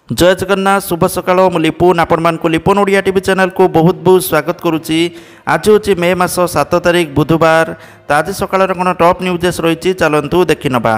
जय जगन्नाथ शुभ सकाळ मु लिपुन आपण मानक लिपुन ओडिया टीवी चैनल को बहुत बहुत स्वागत करुच्ची। आज हूँ मे मास 7 तारिख बुधवार। तो आज सकाळ कौन टॉप न्यूजेस रही चलतु देखि नवा।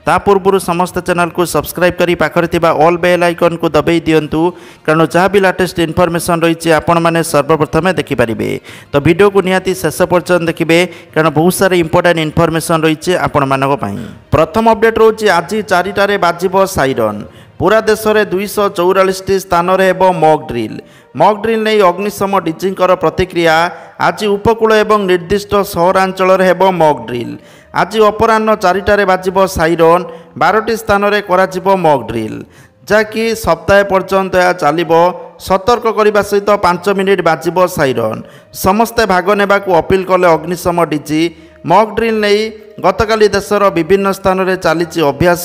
ता पूर्व समस्त चैनल को सब्सक्राइब करी पाखरे ऑल बेल आइकन को दबाई दिंतु कारण जहाँ भी लेटेस्ट इनफॉरमेशन रही आपण मैंने सर्वप्रथमे देखिपारे। तो वीडियो को निहाती शेष पर्यंत देखिए कारण बहुत सारे इंपोर्टेंट इनफॉरमेशन रही आपण मानक पई। प्रथम अपडेट रोची आज 4टारे बाजिबो साइरन। पूरा देश में 244 स्थान में मॉक ड्रिल नहीं अग्निशम डीजींकर प्रतिक्रिया। आज उपकूल एवं निर्दिष्ट सहरांचल में मॉक ड्रिल। आज अपराह्न 4टारे बाजिबो साइरन। 12टी स्थान में करा मॉक ड्रिल जहाँकि सप्ताह पर्यंत यह चलो। सतर्क करने सहित 5 मिनिट बाजिबो साइरन। समस्ते भाग नेबा को अपील कले अग्निशम डीजी। मॉक ड्रिल नहीं गतकाली देशर विभिन्न स्थान में चली अभ्यास।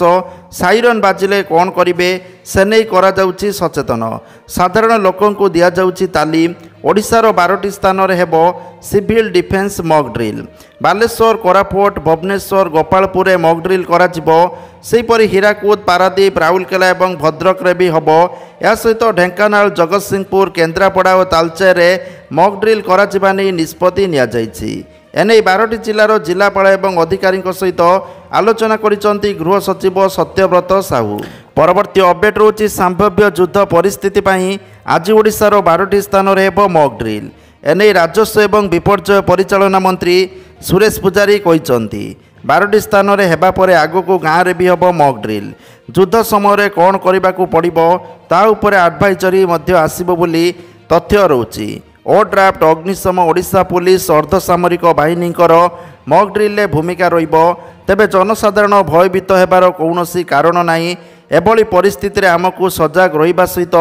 साइरन बाजिले कौन करेंगे से नहीं करा जाउछि सचेतन। साधारण लोकों को दिया जाउछि तालीम। ओडिशार 12टी स्थान में हेबो civil defence mock drill. Baleshwar Koraput Bhubaneswar Gopalpur mock drill करा जिवो। सेहीपरि हीराकुद पारादीप राउरकेला और भद्रक रे भी हबो। या सहित ढेंकानाल जगतसिंहपुर केन्द्रापड़ा और तालचेर मॉक ड्रिल करा जिबा नै निष्पत्ति निया जायछि। एने 12टी जिलार जिलापाल और अधिकारी सहित आलोचना करिसेंती गृह सचिव सत्यव्रत साहू। परवर्ती अपडेट रोची संभाव्य युद्ध परिस्थिति पई आज ओडिशार 12टी स्थान में हेबो मॉक ड्रिल। एने राजस्व एवं विपर्यय परिचालना मंत्री सुरेश पुजारी कहिसेंती 12टी स्थान में हेबा परे आगको गाँव में भी हेबो मॉक ड्रिल। युद्ध समय कौन करने को पड़िबो ता उपरे एडवाइजरी मध्य आसीबो बोली तथ्य रोची। ओ ड्राफ्ट अग्निशम ओडिशा पुलिस अर्धसामरिक बाहिनी मॉक ड्रिल भूमिका रहिबो। तेबे जनसाधारण भयभीत हेबार कौनसी कारण नाही। एभली परिस्थिति रे आमको सजग रहिबा सहित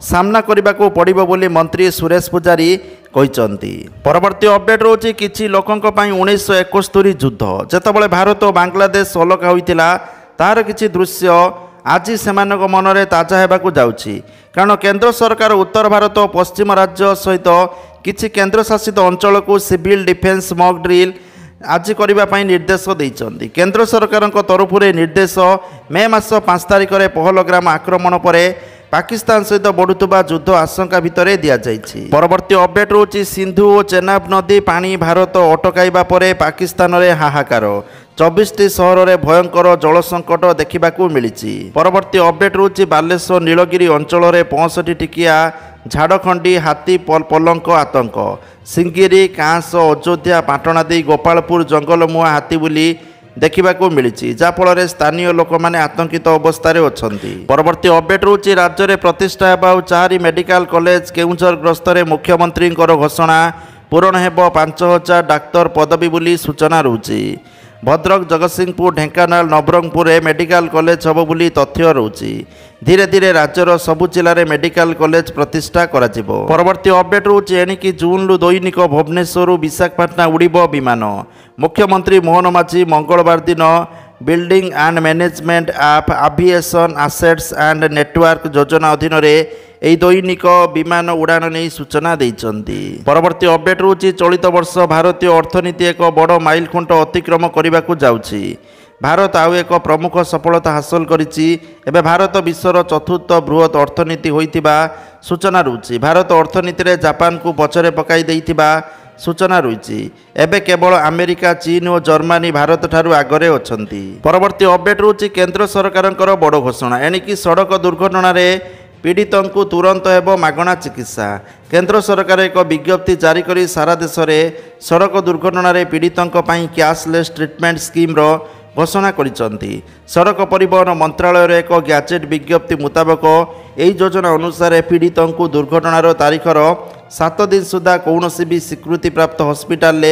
सामना करने को पड़िबो बोली मंत्री सुरेश पुजारी कहिसेंती। परवर्ती अपडेट रोची किछि लोकंक पई 1971 युद्ध जेतेबेले भारत और बांग्लादेश अलग होइतिला तार किछि दृश्य आज सेमानक मनरे ताजा हेबाकु जाउछि। कारण केंद्र सरकार उत्तर भारत और पश्चिम राज्य सहित किछि केंद्र शासित अंचल को सिविल डिफेन्स मॉक ड्रिल आज करने निर्देश देइछन्ति। केंद्र सरकार तरफ निर्देश मे मास 5 तारिख में पहलग्राम आक्रमण पर पाकिस्तान सहित बढ़ुवा युद्ध आशंका भितर दि जाइछि। परवर्ती अपडेट रोची सिंधु और चेनाब नदी पानी भारत अटकाइबा परे पाकिस्तान रे हाहाकार। 24टी सहर में भयंकर जल संकट देखा मिली। परवर्ती अपडेट रोची बालेश्वर नीलगिरी अंचल में 65 टिकिया झाड़खंडी हाथी पलंक आतंक। सिंगिरी कांस अयोध्या पाटणादी गोपालपुर जंगल मुआ हाथी बुली देखा मिली जहाँफल स्थानीय लोक मैंने आतंकित अवस्था अच्छी। परवर्ती अपडेट रोची राज्य में प्रतिष्ठा होगा 4 मेडिकल कॉलेज। केउंझर ग्रस्त मुख्यमंत्री घोषणा पूरण हेब 5000 डाक्तर पदवी बोली सूचना रोची। भद्रक जगतसिंहपुर ढेंकानाल नवरंगपुर मेडिकल कॉलेज हम बोली तथ्य रोची। धीरे धीरे राज्यर सबु जिले में मेडिकल कॉलेज प्रतिष्ठा करा जिवो। परवर्ती अपडेट रोची एणिकी जून दैनिक भुवनेश्वर विशाखापाटना उड़िबो विमान। मुख्यमंत्री मोहन माझी मंगलवार दिन building and management of aviation assets and network योजना अधीन यही दैनिक विमान उड़ान नहीं सूचना देइछन्ति। परवर्ती अपडेट रोची चलित वर्ष भारतीय अर्थनीति एक बड़ माइलखुंट अतिक्रम करने को जाउछि। भारत आउ एक प्रमुख सफलता हासिल करिछि। एबे भारत विश्वर चतुर्थ बृहत अर्थनीति होइतिबा सूचना रुचि। भारत अर्थनीति रे जापान को पछरे पकाई देइतिबा सूचना रही। एबे केवल अमेरिका चीन और जर्मनी भारत ठारू आगरे अछंती। परवर्ती अपडेट रोची केंद्र सरकार बड़ घोषणा एणिकी सड़क दुर्घटना पीड़ितों को तुरंत हेबो मागणा चिकित्सा। केंद्र सरकार एक विज्ञप्ति जारी करी सारा देश में सड़क दुर्घटना पीड़ितों कैशलेस ट्रीटमेंट स्कीम घोषणा करिसेंति। सड़क परिवहन मंत्रालय एक गैजेट विज्ञप्ति मुताबक यही योजना अनुसार पीड़ितों को दुर्घटनार तारीखर 7 दिन सुधा कौनसी भी स्वीकृति प्राप्त हॉस्पिटल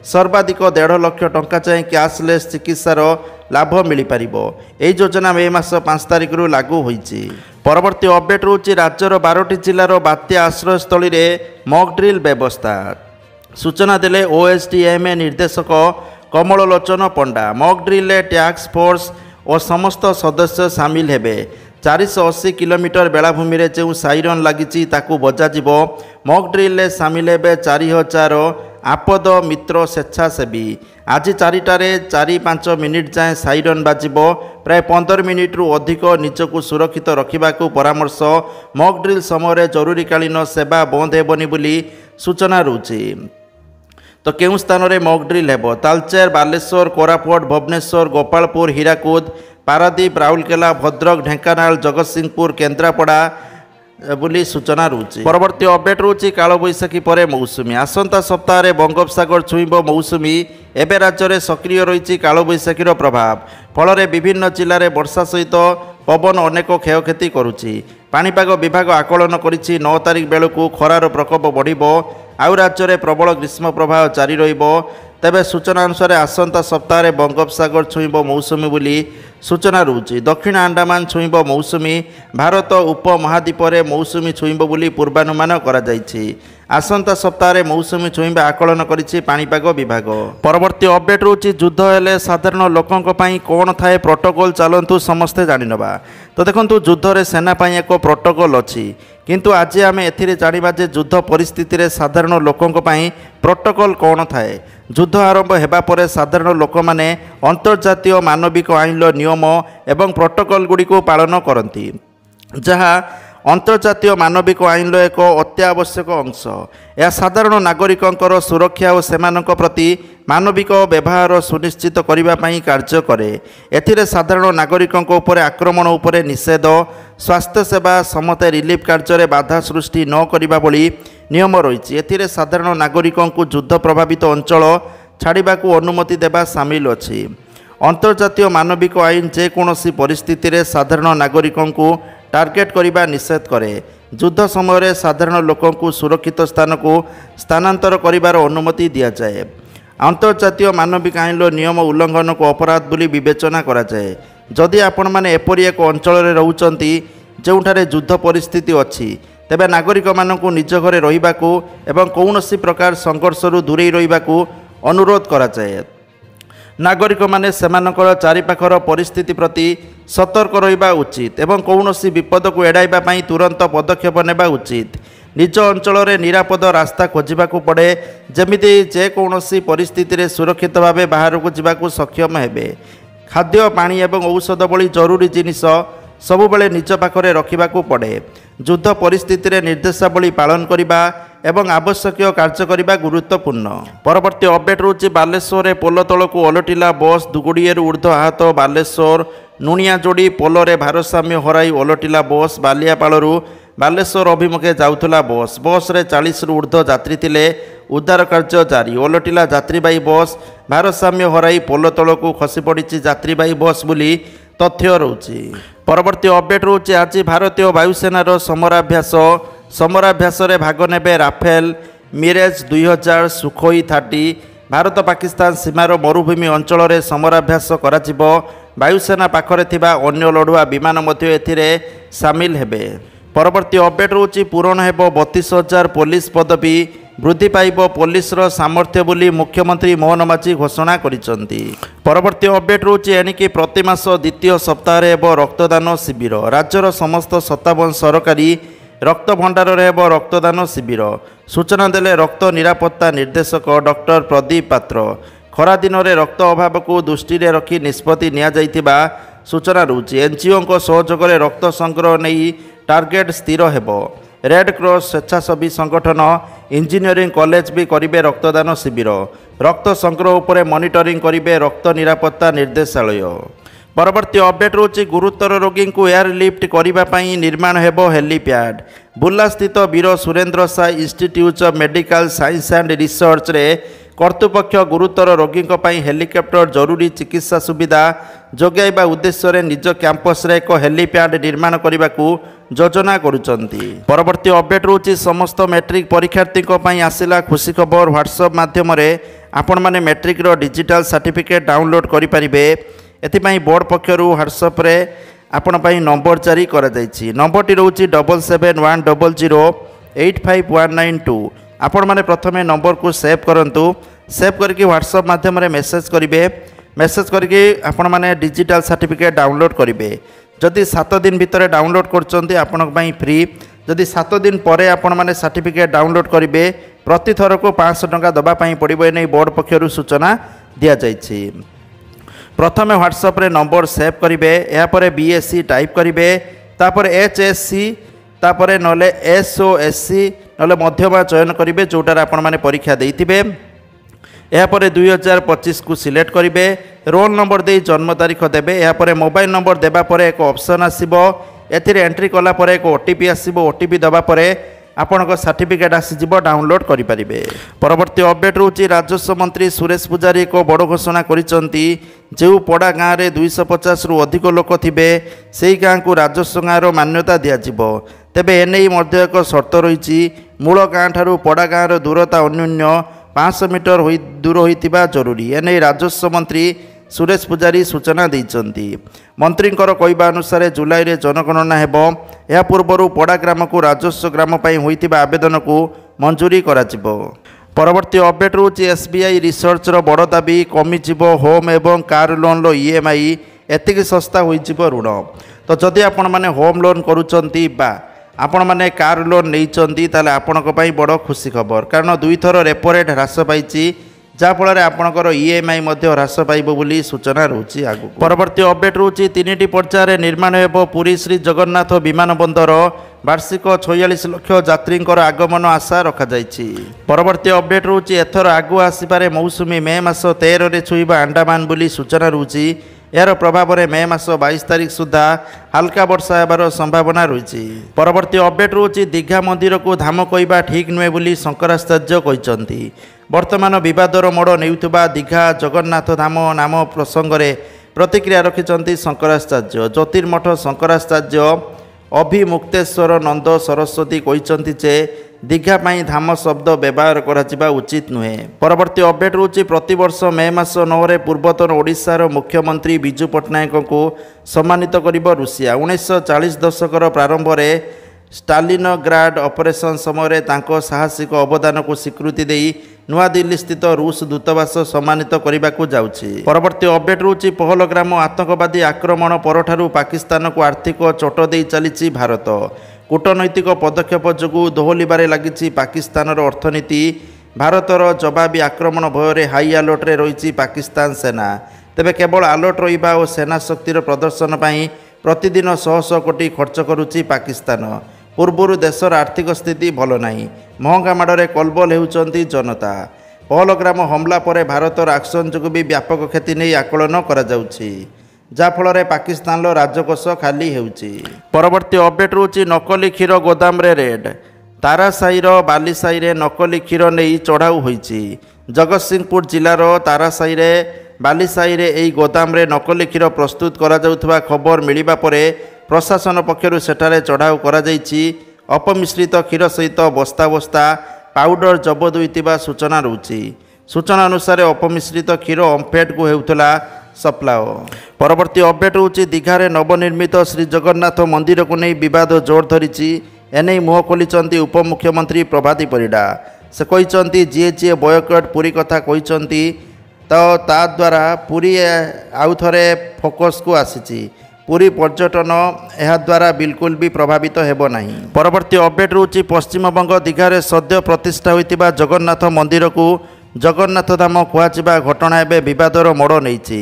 सर्वाधिक 1.5 लाख टंका चाहे कैशलेस चिकित्सार लाभ मिल पारिबो। एही योजना मे मास 5 तारिख रु लागू होईछि। परवर्ती अपडेट रोची राज्यर 12टी जिलार बात्या आश्रयस्थली मॉक ड्रिल व्यवस्था। सूचना देले ओएसडीएमए निर्देशक कमल लोचन पंडा। मॉक ड्रिल टैक्स फोर्स और समस्त सदस्य सामिल हेबे। 480 किलोमीटर बेलाभूमि में जो साइरन लगी ताकू बजाजिबो। मॉक ड्रिल सामिल हेबे 4000 ଆପଦ ମିତ୍ର ସ୍ୱେଚ୍ଛାସେବୀ। ଆଜି 4ଟାରେ 4-5 ମିନିଟ୍ ଯାଏଁ ସାଇରନ୍ ବାଜିବ। ପ୍ରାୟ 15 ମିନିଟ୍ରୁ ଅଧିକ ନିଜକୁ ସୁରକ୍ଷିତ ରଖିବାକୁ ପରାମର୍ଶ। ମକ୍ ଡ୍ରିଲ୍ ସମୟରେ ଜରୁରୀକାଳୀନ ସେବା ବନ୍ଦ ହେବନି ବୋଲି ସୂଚନା ରହୁଛି। ତ କେଉଁ ସ୍ଥାନରେ ମକ୍ ଡ୍ରିଲ୍ ହେବ? ତାଳଚେର, ବାଲେଶ୍ୱର, କୋରାପୁଟ, ଭୁବନେଶ୍ୱର, ଗୋପାଳପୁର, ହୀରାକୁଦ, ପାରାଦୀପ, ରାଉରକେଲା, ଭଦ୍ରକ, ଢେଙ୍କାନାଳ, ଜଗତସିଂହପୁର, କେନ୍ଦ୍ରାପଡ଼ା ବୋଲି ସୂଚନା ରହୁଛି। ପରବର୍ତ୍ତୀ ଅପଡେଟ୍ ରହୁଛି କାଳବୈଶାଖୀ ପରେ ମୌସୁମୀ। ଆସନ୍ତା ସପ୍ତାହରେ ବଙ୍ଗୋପସାଗର ଛୁଇଁବ ମୌସୁମୀ। ଏବେ ରାଜ୍ୟରେ ସକ୍ରିୟ ରହିଛି କାଳବୈଶାଖୀର ପ୍ରଭାବ। ଫଳରେ ବିଭିନ୍ନ ଜିଲ୍ଲାରେ ବର୍ଷା ସହିତ ପବନ ଅନେକ କ୍ଷୟକ୍ଷତି କରୁଛି। ପାଣିପାଗ ବିଭାଗ ଆକଳନ କରିଛି 9 ତାରିଖ ବେଳକୁ ଖରାର ପ୍ରକୋପ ବଢ଼ିବ। ଆଉ ରାଜ୍ୟରେ ପ୍ରବଳ ଗ୍ରୀଷ୍ମ ପ୍ରବାହ ଜାରି ରହିବ। ତେବେ ସୂଚନା ଅନୁସାରେ ଆସନ୍ତା ସପ୍ତାହରେ ବଙ୍ଗୋପସାଗର ଛୁଇଁବ ମୌସୁମୀ ବୋଲି ସୂଚନା ରହୁଛି। ଦକ୍ଷିଣ ଆଣ୍ଡାମାନ ଛୁଇଁବ ମୌସୁମୀ। ଭାରତ ଉପମହାଦ୍ୱୀପରେ ମୌସୁମୀ ଛୁଇଁବ ବୋଲି ପୂର୍ବାନୁମାନ କରାଯାଇଛି। ଆସନ୍ତା ସପ୍ତାହରେ ମୌସୁମୀ ଛୁଇଁବା ଆକଳନ କରିଛି ପାଣିପାଗ ବିଭାଗ। ପରବର୍ତ୍ତୀ ଅପଡେଟ୍ ରହୁଛି ଯୁଦ୍ଧ ହେଲେ ସାଧାରଣ ଲୋକଙ୍କ ପାଇଁ କ'ଣ ଥାଏ ପ୍ରୋଟୋକଲ୍, ଚାଲନ୍ତୁ ସମସ୍ତେ ଜାଣିନେବା। ତ ଦେଖନ୍ତୁ, ଯୁଦ୍ଧରେ ସେନା ପାଇଁ ଏକ ପ୍ରୋଟୋକଲ୍ ଅଛି, କିନ୍ତୁ ଆଜି ଆମେ ଏଥିରେ ଜାଣିବା ଯେ ଯୁଦ୍ଧ ପରିସ୍ଥିତିରେ ସାଧାରଣ ଲୋକଙ୍କ ପାଇଁ ପ୍ରୋଟୋକଲ୍ କ'ଣ ଥାଏ। ଯୁଦ୍ଧ ଆରମ୍ଭ ହେବା ପରେ ସାଧାରଣ ଲୋକମାନେ ଅନ୍ତର୍ଜାତୀୟ ମାନବିକ ଆଇନର ନିୟମ ଏବଂ ପ୍ରୋଟୋକଲ୍ ଗୁଡ଼ିକୁ ପାଳନ କରନ୍ତି, ଯାହା ଅନ୍ତର୍ଜାତୀୟ ମାନବିକ ଆଇନର ଏକ ଅତ୍ୟାବଶ୍ୟକ ଅଂଶ। ଏହା ସାଧାରଣ ନାଗରିକଙ୍କର ସୁରକ୍ଷା ଓ ସେମାନଙ୍କ ପ୍ରତି ମାନବିକ ବ୍ୟବହାର ସୁନିଶ୍ଚିତ କରିବା ପାଇଁ କାର୍ଯ୍ୟ କରେ। ଏଥିରେ ସାଧାରଣ ନାଗରିକଙ୍କ ଉପରେ ଆକ୍ରମଣ ଉପରେ ନିଷେଧ, ସ୍ୱାସ୍ଥ୍ୟସେବା ସମେତ ରିଲିଫ୍ କାର୍ଯ୍ୟରେ ବାଧା ସୃଷ୍ଟି ନ କରିବା ଭଳି ନିୟମ ରହିଛି। ଏଥିରେ ସାଧାରଣ ନାଗରିକଙ୍କୁ ଯୁଦ୍ଧ ପ୍ରଭାବିତ ଅଞ୍ଚଳ ଛାଡ଼ିବାକୁ ଅନୁମତି ଦେବା ସାମିଲ ଅଛି। ଅନ୍ତର୍ଜାତୀୟ ମାନବିକ ଆଇନ ଯେକୌଣସି ପରିସ୍ଥିତିରେ ସାଧାରଣ ନାଗରିକଙ୍କୁ ଟାର୍ଗେଟ୍ କରିବା ନିଷେଧ କରେ। ଯୁଦ୍ଧ ସମୟରେ ସାଧାରଣ ଲୋକଙ୍କୁ ସୁରକ୍ଷିତ ସ୍ଥାନକୁ ସ୍ଥାନାନ୍ତର କରିବାର ଅନୁମତି ଦିଆଯାଏ। ଅନ୍ତର୍ଜାତୀୟ ମାନବିକ ଆଇନର ନିୟମ ଉଲ୍ଲଂଘନକୁ ଅପରାଧ ବୋଲି ବିବେଚନା କରାଯାଏ। ଯଦି ଆପଣମାନେ ଏପରି ଏକ ଅଞ୍ଚଳରେ ରହୁଛନ୍ତି ଯେଉଁଠାରେ ଯୁଦ୍ଧ ପରିସ୍ଥିତି ଅଛି, ତେବେ ନାଗରିକମାନଙ୍କୁ ନିଜ ଘରେ ରହିବାକୁ ଏବଂ କୌଣସି ପ୍ରକାର ସଂଘର୍ଷରୁ ଦୂରେଇ ରହିବାକୁ ଅନୁରୋଧ କରାଯାଏ। ନାଗରିକମାନେ ସେମାନଙ୍କର ଚାରିପାଖର ପରିସ୍ଥିତି ପ୍ରତି ସତର୍କ ରହିବା ଉଚିତ ଏବଂ କୌଣସି ବିପଦକୁ ଏଡ଼ାଇବା ପାଇଁ ତୁରନ୍ତ ପଦକ୍ଷେପ ନେବା ଉଚିତ। ନିଜ ଅଞ୍ଚଳରେ ନିରାପଦ ରାସ୍ତା ଖୋଜିବାକୁ ପଡ଼େ, ଯେମିତି ଯେକୌଣସି ପରିସ୍ଥିତିରେ ସୁରକ୍ଷିତ ଭାବେ ବାହାରକୁ ଯିବାକୁ ସକ୍ଷମ ହେବେ। ଖାଦ୍ୟ, ପାଣି ଏବଂ ଔଷଧ ଭଳି ଜରୁରୀ ଜିନିଷ ସବୁବେଳେ ନିଜ ପାଖରେ ରଖିବାକୁ ପଡ଼େ। ଯୁଦ୍ଧ ପରିସ୍ଥିତିରେ ନିର୍ଦ୍ଦେଶାବଳୀ ପାଳନ କରିବା ଏବଂ ଆବଶ୍ୟକୀୟ କାର୍ଯ୍ୟ କରିବା ଗୁରୁତ୍ୱପୂର୍ଣ୍ଣ। ପରବର୍ତ୍ତୀ ଅପଡେଟ୍ ରହୁଛି ବାଲେଶ୍ୱରରେ ପୋଲ ତଳକୁ ଓଲଟିଲା ବସ୍, 2 ଊର୍ଦ୍ଧ୍ୱ ଆହତ। ବାଲେଶ୍ୱର ନୁଣିଆଯୋଡ଼ି ପୋଲରେ ଭାରସାମ୍ୟ ହରାଇ ଓଲଟିଲା ବସ୍। ବାଲିଆପାଳରୁ ବାଲେଶ୍ୱର ଅଭିମୁଖେ ଯାଉଥିଲା ବସ୍। ବସ୍ରେ 40ରୁ ଊର୍ଦ୍ଧ୍ୱ ଯାତ୍ରୀ ଥିଲେ। ଉଦ୍ଧାର କାର୍ଯ୍ୟ ଜାରି। ଓଲଟିଲା ଯାତ୍ରୀବାହୀ ବସ୍। ଭାରସାମ୍ୟ ହରାଇ ପୋଲ ତଳକୁ ଖସି ପଡ଼ିଛି ଯାତ୍ରୀବାହୀ ବସ୍ ବୋଲି ତଥ୍ୟ ରହୁଛି। ପରବର୍ତ୍ତୀ ଅପଡେଟ୍ ରହୁଛି ଆଜି ଭାରତୀୟ ବାୟୁସେନାର ସମରାଭ୍ୟାସ। ସମରାଭ୍ୟାସରେ ଭାଗ ନେବେ Rafale, mirage 2000, Sukhoi 30। Bharat Pakistan ସୀମାର ମରୁଭୂମି ଅଞ୍ଚଳରେ ସମରାଭ୍ୟାସ କରାଯିବ। ବାୟୁସେନା ପାଖରେ ଥିବା ଅନ୍ୟ ଲଢୁଆ ବିମାନ ମଧ୍ୟ ଏଥିରେ ସାମିଲ ହେବେ। ପରବର୍ତ୍ତୀ ଅପଡେଟ୍ ରହୁଛି ପୂରଣ ହେବ 32,000 ପୋଲିସ ପଦବୀ। ବୃଦ୍ଧି ପାଇବ ପୋଲିସର ସାମର୍ଥ୍ୟ ବୋଲି ମୁଖ୍ୟମନ୍ତ୍ରୀ ମୋହନ ମାଝୀ ଘୋଷଣା କରିଛନ୍ତି। ପରବର୍ତ୍ତୀ ଅପଡେଟ୍ ରହୁଛି ଏଣିକି ପ୍ରତି ମାସ ଦ୍ୱିତୀୟ ସପ୍ତାହରେ ହେବ ରକ୍ତଦାନ ଶିବିର। ରାଜ୍ୟର ସମସ୍ତ 57 ସରକାରୀ ରକ୍ତ ଭଣ୍ଡାରରେ ହେବ ରକ୍ତଦାନ ଶିବିର। ସୂଚନା ଦେଲେ ରକ୍ତ ନିରାପତ୍ତା ନିର୍ଦ୍ଦେଶକ ଡକ୍ଟର ପ୍ରଦୀପ ପାତ୍ର। ଖରାଦିନରେ ରକ୍ତ ଅଭାବକୁ ଦୃଷ୍ଟିରେ ରଖି ନିଷ୍ପତ୍ତି ନିଆଯାଇଥିବା ସୂଚନା ରହୁଛି। ଏନ୍ଜିଓଙ୍କ ସହଯୋଗରେ ରକ୍ତ ସଂଗ୍ରହ ନେଇ ଟାର୍ଗେଟ୍ ସ୍ଥିର ହେବ। ରେଡ୍ କ୍ରସ୍, ସ୍ୱେଚ୍ଛାସେବୀ ସଂଗଠନ, ଇଞ୍ଜିନିୟରିଂ କଲେଜ ବି କରିବେ ରକ୍ତଦାନ ଶିବିର। ରକ୍ତ ସଂଗ୍ରହ ଉପରେ ମନିଟରିଂ କରିବେ ରକ୍ତ ନିରାପତ୍ତା ନିର୍ଦ୍ଦେଶାଳୟ। ପରବର୍ତ୍ତୀ ଅପଡେଟ୍ ରହୁଛି ଗୁରୁତର ରୋଗୀଙ୍କୁ ଏୟାର ଲିଫ୍ଟ କରିବା ପାଇଁ ନିର୍ମାଣ ହେବ ହେଲିପ୍ୟାଡ୍। ବୁର୍ଲାସ୍ଥିତ Veer Surendra Sai institute of medical science and ରିସର୍ଚ୍ଚରେ କର୍ତ୍ତୃପକ୍ଷ ଗୁରୁତର ରୋଗୀଙ୍କ ପାଇଁ ହେଲିକପ୍ଟର ଜରୁରୀ ଚିକିତ୍ସା ସୁବିଧା ଯୋଗାଇବା ଉଦ୍ଦେଶ୍ୟରେ ନିଜ କ୍ୟାମ୍ପସରେ ଏକ ହେଲିପ୍ୟାଡ୍ ନିର୍ମାଣ କରିବାକୁ ଯୋଜନା କରୁଛନ୍ତି। ପରବର୍ତ୍ତୀ ଅପଡେଟ୍ ରହୁଛି ସମସ୍ତ ମେଟ୍ରିକ୍ ପରୀକ୍ଷାର୍ଥୀଙ୍କ ପାଇଁ ଆସିଲା ଖୁସି ଖବର। ହ୍ୱାଟ୍ସଆପ୍ ମାଧ୍ୟମରେ ଆପଣମାନେ ମେଟ୍ରିକ୍ର ଡିଜିଟାଲ ସାର୍ଟିଫିକେଟ୍ ଡାଉନଲୋଡ୍ କରିପାରିବେ। ଏଥିପାଇଁ ବୋର୍ଡ଼ ପକ୍ଷରୁ ହ୍ୱାଟ୍ସଆପ୍ରେ ଆପଣ ପାଇଁ ନମ୍ବର ଜାରି କରାଯାଇଛି। ନମ୍ବରଟି ରହୁଛି 7710085192। ଆପଣମାନେ ପ୍ରଥମେ ନମ୍ବରକୁ ସେଭ୍ କରନ୍ତୁ। ସେଭ୍ କରିକି ହ୍ୱାଟ୍ସଆପ୍ ମାଧ୍ୟମରେ ମେସେଜ୍ କରିବେ। ମେସେଜ୍ କରିକି ଆପଣମାନେ ଡିଜିଟାଲ ସାର୍ଟିଫିକେଟ୍ ଡାଉନଲୋଡ୍ କରିବେ। ଯଦି 7 ଦିନ ଭିତରେ ଡାଉନଲୋଡ୍ କରୁଛନ୍ତି ଆପଣଙ୍କ ପାଇଁ ଫ୍ରି। ଯଦି 7 ଦିନ ପରେ ଆପଣମାନେ ସାର୍ଟିଫିକେଟ୍ ଡାଉନଲୋଡ୍ କରିବେ प्रति थर को 500 टंका दवाई पड़ो एने बोर्ड पक्षर सूचना दि जाइए। प्रथम व्हाट्सएप रे नंबर सेव करेंगे, यापर BSc टाइप करेंगे, तापर HSC, तापर नले SOSC नले मध्यमा चयन करेंगे जोटार आपण माने परीक्षा देइथिबे। यापर 2025 को सिलेक्ट करेंगे, रोल नंबर दे जन्म तारीख देवे, यापर मोबाइल नंबर देवा परे एक ऑप्शन आसीबो, एथिरे एंट्री कला परे एक OTP आसीबो, OTP दवा परे आपनक सर्टिफिकेट आसीजिबो, डाउनलोड करि परिबे। परवर्ती अपडेट रोची राजस्व मंत्री सुरेश पुजारी एक बड़ घोषणा करिसंती, जो पड़ा गाँव में 250 रु अधिक लोक थिबे सेही गाँ को राजस्व गाँव मान्यता दियाजिबो। तेबे एने मध्य एक शर्त रही, मूल गाँ ठारू पड़ा गाँव दूरता अन्यून्य 500 मीटर दूर होइतिबा जरूरी। एने राजस्व मंत्री सुरेश पुजारी सूचना देइचंती। मंत्रींकर कहवा अनुसार जुलाई रे जनगणना हेबो, या पूर्व पड़ा ग्राम को राजस्व ग्राम पई होइतिबा आवेदन को मंजूरी कराजिबो। परवर्ती अपडेट रोची SBI रिसर्च रो बड़ दाबी कमिजिबो होम एवं कार लोन रो EMI एतिक सस्ता होइजिबो ऋण। तो जदि आपण माने होम लोन करूचंती बा आपण माने कार लोन नैचंती ताले आपणक पई बड़ खुशी खबर, कारण 2 थर रेपो रेट ह्रास पाइछि, जाफल आपणकर EMI मध्य ह्रास पाइब बोली सूचना रोची। आगु परवर्ती अपडेट रोची 3टी पर्यायर निर्माण हेबो पुरी श्री जगन्नाथ विमान बंदर, वार्षिक 46 लाख यात्री आगमन आशा रखा जाइछि। परवर्ती अपडेट रोची एथर आगु आसिपारे मौसुमी मे मास 13 रे छुईबा अंडमान बोली सूचना रोची। यार प्रभाव में मे मास 22 तारीख सुधा हल्का वर्षा होबार संभावना रही। परवर्ती अपडेट रोची दीघा मंदिर को धाम कहवा ठीक नुहे बोली शंकराचार्य कहते। वर्तमान विवादर मोड़ नेउथुबा दीघा जगन्नाथ धाम नाम प्रसंग में प्रतिक्रिया रखिंट शंकराचार्य। ज्योतिर्मठ शंकराचार्य अभिमुक्तेश्वर नंद सरस्वती कहते जे दीघा पाई धाम शब्द व्यवहार करा उचित नुहे। परवर्ती अपडेट रोची प्रतिवर्ष मे मास 9 रे पूर्वतन ओडिशार मुख्यमंत्री विजु पट्टनायक को सम्मानित करिब रूसिया। 1940 दशकर प्रारंभ में स्टालिनग्राड ऑपरेशन समय तांको साहसिक अवदान को स्वीकृति देई नुआ दिल्ली स्थित रूस दूतावास सम्मानित करने को जाउछि। परवर्ती अपडेट रोची पहलग्राम आतंकवादी आक्रमण परठारु पाकिस्तान को आर्थिक चोट दे चली भारत। कूटनैतिक पदक्षेप जो दोहलिबारे लगी पाकिस्तान अर्थनीति। भारतर जवाबी आक्रमण भय हाई अलर्ट रे रही पाकिस्तान सेना। तेबे केवल अलर्ट रहिबा और सेना शक्तिर प्रदर्शन पर प्रतिदिन 100 कोटी खर्च करुच्ची पाकिस्तान। पूर्वर देशर आर्थिक स्थिति भल नहीं, महंगा माड़े कलबल होउचंती जनता। पहलग्राम हमला पर भारतर एक्शन जो भी व्यापक क्षति नहीं आकलन करा जाउछि, जाफल पाकिस्तान राजकोष खाली होउछि। परवर्ती अपडेट रोची नकली क्षीर गोदाम रे रेड। तारासाईर बालीसाई रे नकली क्षीर नहीं चढ़ाऊ होइछि। जगतसिंहपुर जिलार तारासाई रे बालीसाई रे एई गोदाम रे नकली क्षीर प्रस्तुत करा जाउथबा खबर मिलिबा परे प्रशासन पक्षरु सेठारे चढ़ाऊ करा जाइछि। अपमिश्रित क्षीर सहित बस्ता बस्ता पाउडर जबत होइतिबा सूचना रहुछि। सूचना अनुसार अपमिश्रित क्षीर ओम्फेड को हेउथला सप्लाओ। परवर्ती अपडेट होउछि दीघारे नवनिर्मित श्री जगन्नाथ मंदिर को नहीं विवाद जोर धरिछि। एने मुह खोलिचंती उपमुख्यमंत्री प्रभाती परिडा। से कहिचंती जी बयकट पुरी कथा कहिचंती, तो ता द्वारा पुरी आउ थरे फोकस को आसीछि। पुरी पर्यटन यह द्वारा बिल्कुल भी प्रभावित हेबो नहीं। परवर्ती अपडेट रोची पश्चिमबंग दीघारे सद्य प्रतिष्ठा होइतिबा जगन्नाथ मंदिर को जगन्नाथ धाम कुआजिबा घटना एबे विवादर मोड़ नैछि,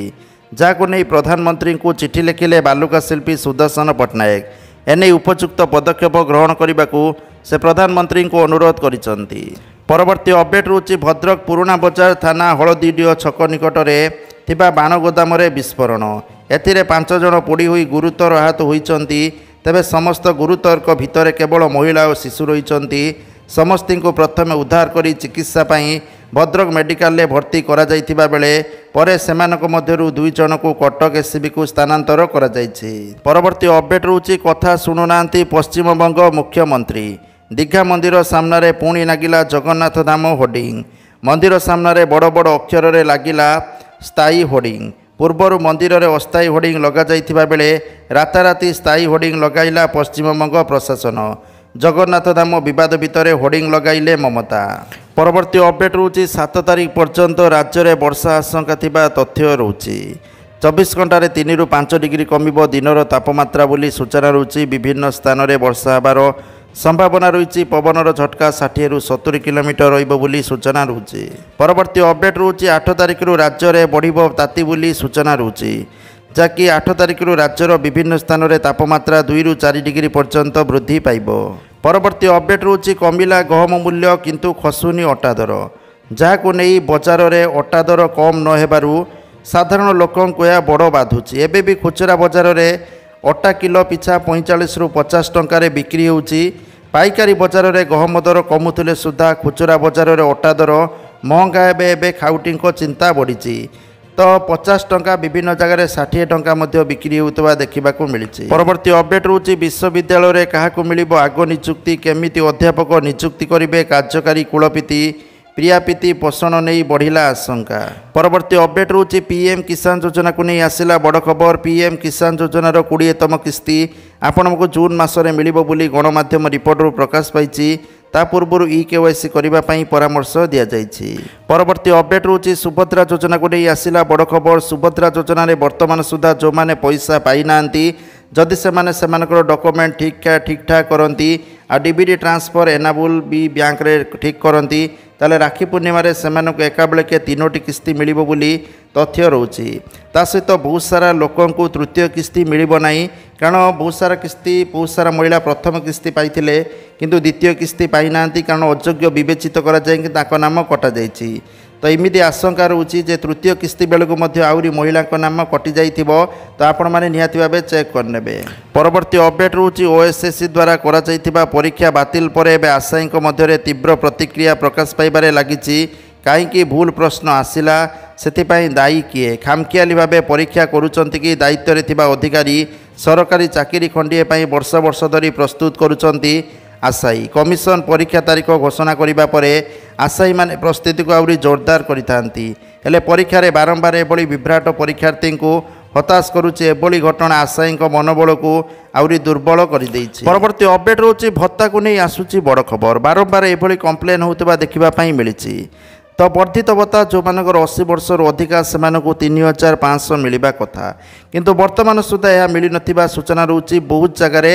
जाको नहीं प्रधानमंत्री को चिठी लिखिले बालुका शिल्पी सुदर्शन पट्टनायक। एने उपयुक्त पदक्षेप ग्रहण करने को से प्रधानमंत्री को अनुरोध करिसंती। परवर्ती अपडेट रोची भद्रक पुराणा बजार थाना हलदीडीह छक निकट में बाण गोदाम विस्फोरण। एथिरे 5 जन पोड़ी हुई गुरुतर आहत होइचंती। तेबे समस्त गुरुतर भितर केवल महिला और शिशु रहिचंती। समस्ती को प्रथम उद्धार करी चिकित्सा पाई भद्रक मेडिकल में भर्ती करा जाइथिबा बेले परे सेमानक मध्यरु 2 जन को कटक एससीबी को स्थानांतर करा जाइछि। परवर्ती अपडेट रोची कथा शुणुनांती पश्चिमबंग मुख्यमंत्री। दीघा मंदिर सामने पुणी लागिला जगन्नाथ धाम होर्डिंग। मंदिर सामने बड़ बड़ अक्षर रे लागिला स्थायी होर्डिंग। पूर्वर मंदिर रे अस्थायी होर्डिंग लगा जाइथिबा बेले राताराति स्थायी होर्डिंग लगाइला पश्चिमबंग प्रशासन। जगन्नाथ धाम विवाद भितर होर्डिंग लगाइले ममता। परवर्ती अपडेट रोची 7 तारीख पर्यंत राज्य में वर्षा आशंका थिबा तथ्य रोची। 24 घंटे 3 ରୁ 5 डिग्री कमिबो दिनर तापमात्रा बोली सूचना रोची। विभिन्न स्थान में वर्षा होबार संभावना रही पवनर झटका 60 ରୁ 70 किलोमीटर रही सूचना रोचे। परवर्ती अपडेट रोचे 8 तारिख राज्य में बढ़ ताती बोली सूचना रोचे, जहाँकि 8 तारिख राज्यर विभिन्न स्थान में तापमात्रा 2 ରୁ 4 डिग्री पर्यंत वृद्धि पाइब। परवर्ती अपडेट रोचे कमिला गहम मूल्य किंतु खसुनी अटा दर, जहां नहीं बजार में अटा दर कम न हेबारु साधारण लोकंको यह बड़ बाधुची। एबे भी खुचरा बजार में अटा किलो पिछा 45 ରୁ 50 टंकार बिक्री होउची। पाइकारी बजार में गहम दर कमुले सुधा खुचरा बजार में अटा दर महंगा एबे खाउटी चिंता बढ़ी। तो 50 टंका विभिन्न जगह 60 टंका बिक्री होता देखा मिली। परवर्ती अपडेट रोचे विश्वविद्यालय में क्या मिल आग निजुक्ति, केमिति अध्यापक निजुक्ति करेंगे कार्यकारी कुलपति, प्रियापीति पोषण नहीं बढ़िला आशंका। परवर्ती अपडेट रोचे पीएम किसान योजना को नहीं आसला बड़ खबर। पीएम किसान योजनार 20तम किस्ती आपको जून मासरे मिल बोली गणमाध्यम रिपोर्टर प्रकाश पाई। ता पूर्व केवाईसी करने परामर्श दि जाइए। परवर्ती अपडेट रोचे सुभद्रा योजना को नहीं आसला बड़ खबर। सुभद्रा योजना रे वर्तमान सुधा जो मैंने पैसा पाई ना जदि से डॉक्यूमेंट ठीक ठाक करती आ डीबीटी ट्रांसफर एनाबुल भी बैंक रे ठीक करती ताले राखी पूर्णिम से एका बेलके 3टी किस्ती मिल बोली तथ्य रोचे। ता सहित बहुत सारा लोकों को तृतीय किस्ती मिलिब नहीं, कारण बहुत सारा किस्ती बहुत सारा महिला प्रथम किस्ती पाइथिले किंतु द्वितीय किस्ती पाई ना, कारण अयोग्य विवेचित कर नाम कटा जाइछि। तो इमिदी आशंका रोचे जे तृतीय किस्ती बेलू आहरी महिला नाम कटि जाइथिबो, तो आपण माने निहाती भाबे चेक करनेबे। परवर्ती अपडेट रोचे ओएसएससी द्वारा करा जाइथिबा परीक्षा बातिल पर एबे आशायीक मध्यरे तीव्र प्रतिक्रिया प्रकाश पाइबारे लागिछि। कहीं भूल प्रश्न आसिला सेथिपाई दायी किए, खामखियाली भावे परीक्षा करुचंती कि दायित्व रे थिबा अधिकारी सरकारी चाकरी खंडिए पाई वर्ष वर्ष धरी प्रस्तुत करुचंती आशायी। कमिशन परीक्षा तारीख घोषणा करने पर आशायी माने प्रस्तुति को आहरी जोरदार करिथांती, हेले परीक्षा रे बारंबार एभली विभ्राट परीक्षार्थी को हताश करुचे। एभली घटना आशायी मनोबल को आहरी दुर्बल कर देइछि। परवर्ती अपडेट रोचे भत्ता को नहीं आसुची बड़ खबर। बारंबार एभली कंप्लेन होता देखा मिली। तो वर्धित भत्ता जो मानकर 80 वर्ष अधिका से 3500 मिलवा कथा, किंतु वर्तमान सुधा यह मिल नथिबा सूचना रोचे। बहुत जगार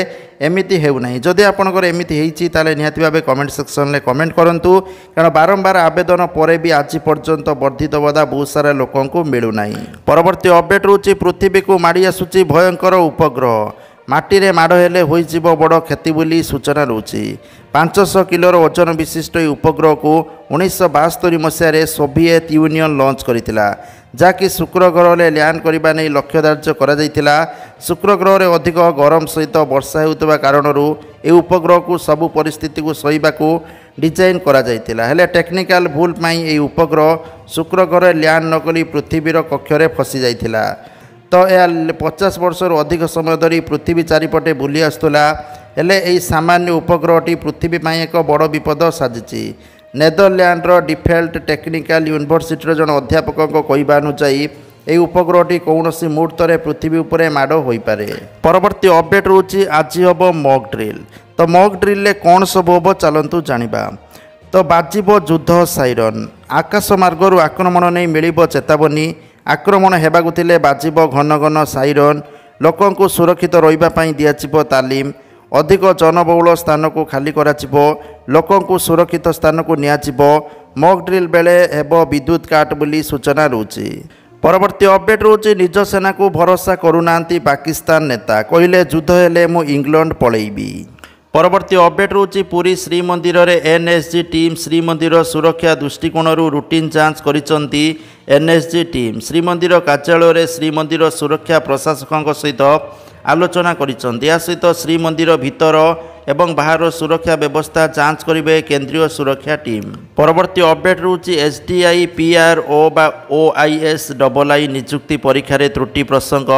एमती हेउना, जदि आपंकर एमती होती निहाती भाव कमेंट सेक्शन में कमेंट करूँ, कारण बारंबार आवेदन पर भी आज पर्यंत वर्धित भत्ता बहुत सारा लोकों को मिलूना। परवर्ती अपडेट रोचे पृथ्वी को माड़ी आसुची भयंकर उपग्रह, माटी रे माड़ हेले होइजिब बड़ क्षति बोली सूचना रोचे। 500 किलोर ओजन विशिष्ट उपग्रह को 1972 मसीह सोवियत यूनियन लॉन्च करथिला, जहाँकि शुक्र ग्रह में लैंड करने नहीं लक्ष्य धार्य करा। शुक्र ग्रह में अधिक गरम सहित वर्षा होता कारण ये उपग्रह को सबु परिस्थिति को सहीबा को डिजाइन करा जाइतिला। हेले टेक्निकल भूल पाई ये उपग्रह शुक्र ग्रह लैंड नकली पृथ्वीर कक्षरे फसी जाइतिला। तो यह 50 वर्ष अधिक समय धरी पृथ्वी चारिपटे बुली आसुला, हेले यही सामान्य उपग्रहटी पृथ्वी पाई एक बड़ विपद साजिछि। नेदरलैंडर डिफेल्ट टेक्निकल यूनिवर्सिटी जन अध्यापक कहवा अनुसार यह उपग्रहटी कौन सी मुहूर्त पृथ्वी उपरे माड़ हो पारे। परवर्ती अपडेट रोचे आज हम मॉक ड्रिल। तो मॉक ड्रिल ले कौन सब हम चलतु जानिबा। तो बाजिब युद्ध साइरन, आकाश मार्गरू आक्रमण नहीं मिलिब चेतावनी। आक्रमण हेबाकु थिले बाजिब घन घन साइरन, लोकों को सुरक्षित रहिबा पई दियाजिब तालीम। अधिक जनबहुल स्थान को खाली कराजिब, लोकों को सुरक्षित स्थान को नियाजिब। मॉक ड्रिल बेले हेबो विद्युत काट बोली सूचना रोचे। परवर्ती अपडेट रोचे निज सेना को भरोसा करुनांती पाकिस्तान नेता, कहले युद्ध हेले मु इंग्लैंड पळेइबी। परवर्ती अपडेट रोचे पुरी श्रीमंदिर रे एनएसजी टीम श्रीमंदिर सुरक्षा दृष्टिकोण रूटीन जांच करिसंती। एनएसजी टीम श्रीमंदिर कार्यालय रे श्रीमंदिर सुरक्षा प्रशासकों सहित आलोचना करिसंती। या सहित श्रीमंदिर भीतर एवं बाहर सुरक्षा व्यवस्था जांच करेंगे केंद्रीय सुरक्षा टीम। परवर्ती अपडेट रोचे एसडीआई पीआरओ बा ओआईएसआई नियुक्ति परीक्षा त्रुटि प्रसंग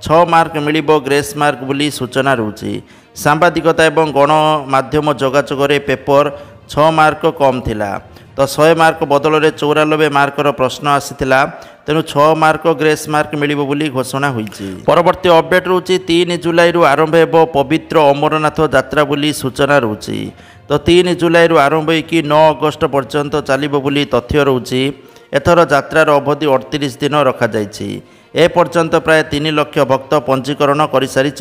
6 मार्क मिलिबो ग्रेस मार्क बोली सूचना रोचे। सांबादिकता एवं गणमाध्यम जोगाजोग पेपर 6 मार्क कम थिला, तो 100 मार्क बदल में 94 मार्कर प्रश्न आसीथिला, तेणु 6 मार्क ग्रेस मार्क मिलिबो बोली घोषणा होईछि। परवर्ती अपडेट रोचे 3 जुलाई आरंभ हेबो पवित्र अमरनाथ यात्रा बोली सूचना रोचे। तो 3 जुलाई आरंभ होइकि 9 अगस्त पर्यंत चलिबो बोली तथ्य रोचे। एथर यात्रार अवधि 38 दिन रखा जाइछि। एपर्यंत प्राय 3 लाख भक्त पंजीकरण कर सारी।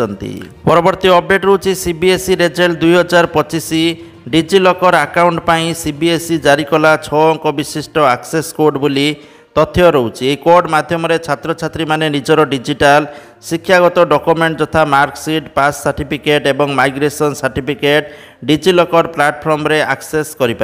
परवर्ती अपडेट रोचे सीबीएसई रिजल्ट 2025 डिजिलकर अकाउंट पर सीबीएसई जारी कला 6 अंक विशिष्ट एक्सेस कोड बोली तथ्य रोचे। ये कोड माध्यम छात्र छात्री माने निजर डिजिटाल शिक्षागत डॉक्यूमेंट यथा मार्कशीट पास सर्टिफिकेट एवं माइग्रेशन सर्टिफिकेट डिजिलकर प्लेटफॉर्म रे एक्सेस करें।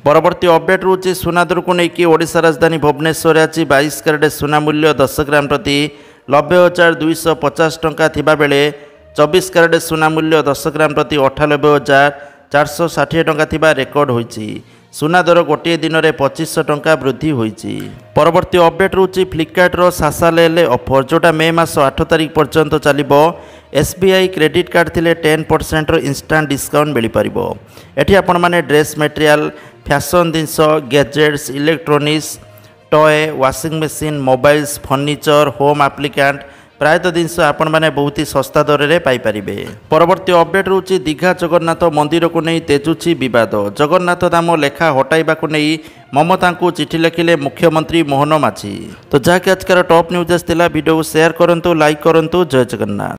परवर्ती अपडेट रोचे सुनादर को लेकिन ओडिशा राजधानी भुवनेश्वर आज 22 कैरेट सुना मूल्य 10 ग्राम प्रति 90,250 टंका थिबा बेले 24 कैरेट सुना मूल्य 10 ग्राम प्रति 98,460 टंका थिबा रेकर्ड होईची। सुना दर गोटे दिन में 2500 टंका वृद्धि होईची। परवर्ती अपडेट रोचे फ्लिपकार्टर सासा ले ऑफर जोटा मे मास 8 तारिख पर्यंत चलिबो। एसबीआई क्रेडिट कार्ड थिले 10% इंस्टांट डिस्काउंट मिल पारिबो। एठी आपण माने ड्रेस मटेरियल फैशन जिनस gadgets electronics toy washing machine mobiles furniture home appliance प्रायतः जिनस आपण मैंने बहुत ही सस्ता दर में पाइपर। परवर्ती अपडेट रोचे दीघा जगन्नाथ मंदिर को नहीं तेजुची बद। जगन्नाथ धाम लेखा हटाइबा को नहीं ममता को चिठी लिखिले मुख्यमंत्री मोहन माझी। तो जहाँकि आजकार टॉप न्यूज आसला वीडियो को शेयर करूँ लाइक करूँ। जय जगन्नाथ।